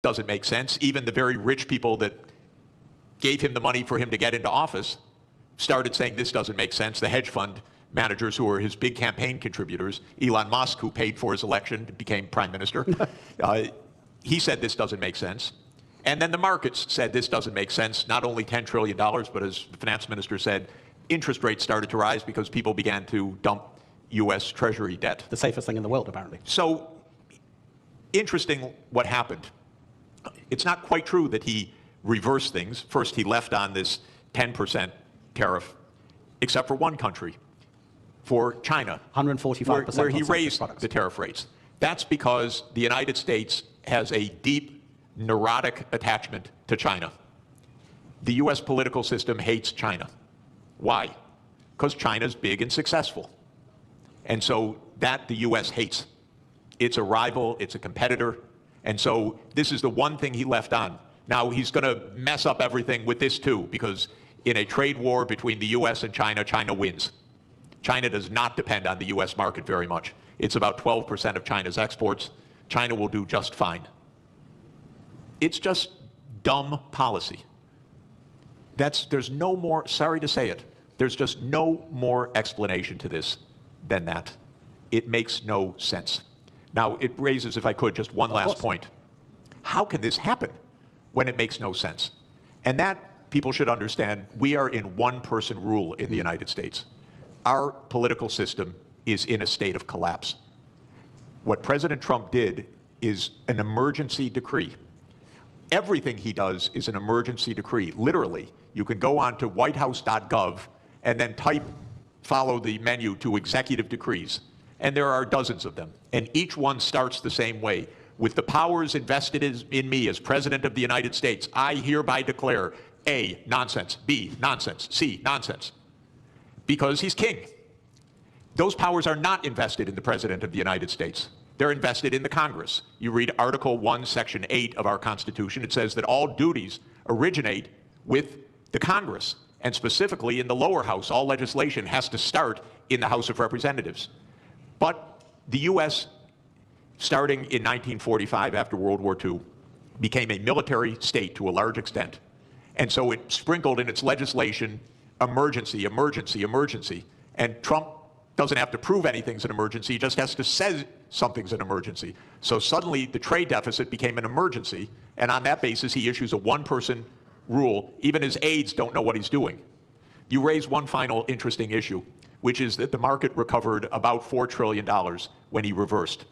doesn't make sense. Even the very rich people that gave him the money for him to get into office started saying this doesn't make sense. The hedge fund managers who were his big campaign contributors, Elon Musk, who paid for his election, became prime minister, he said this doesn't make sense. And then the markets said this doesn't make sense. Not only $10 trillion, but as the finance minister said, interest rates started to rise because people began to dump U.S. Treasury debt. The safest thing in the world, apparently. So interesting what happened. It's not quite true that he reversed things. First, he left on this 10% tariff, except for one country, for China, 145%, where he raised the tariff rates. That's because the United States has a deep neurotic attachment to China. The U.S. political system hates China. Why? Because China's big and successful. And so that the U.S. hates. It's a rival, it's a competitor, and so this is the one thing he left on. Now he's going to mess up everything with this too, because in a trade war between the U.S. and China, China wins. China does not depend on the U.S. market very much. It's about 12% of China's exports. China will do just fine. It's just dumb policy. There's no more, sorry to say it, there's just no more explanation to this than that. It makes no sense. Now, it raises, if I could, just one last point. How can this happen when it makes no sense? And that, people should understand, we are in one-person rule in the United States. Our political system is in a state of collapse. What President Trump did is an emergency decree. Everything he does is an emergency decree. Literally, you can go on to whitehouse.gov and then follow the menu to executive decrees. And there are dozens of them. And each one starts the same way. With the powers invested in me as President of the United States, I hereby declare A, nonsense, B, nonsense, C, nonsense. Because he's king. Those powers are not invested in the President of the United States. They're invested in the Congress. You read Article 1, Section 8 of our Constitution. It says that all duties originate with the Congress. And specifically in the lower house, all legislation has to start in the House of Representatives. But the U.S., starting in 1945 after World War II, became a military state to a large extent. And so it sprinkled in its legislation emergency, emergency, emergency. And Trump doesn't have to prove anything's an emergency, he just has to say something's an emergency. So suddenly the trade deficit became an emergency, and on that basis he issues a one-person rule. Even his aides don't know what he's doing. You raise one final interesting issue, which is that the market recovered about $4 trillion when he reversed.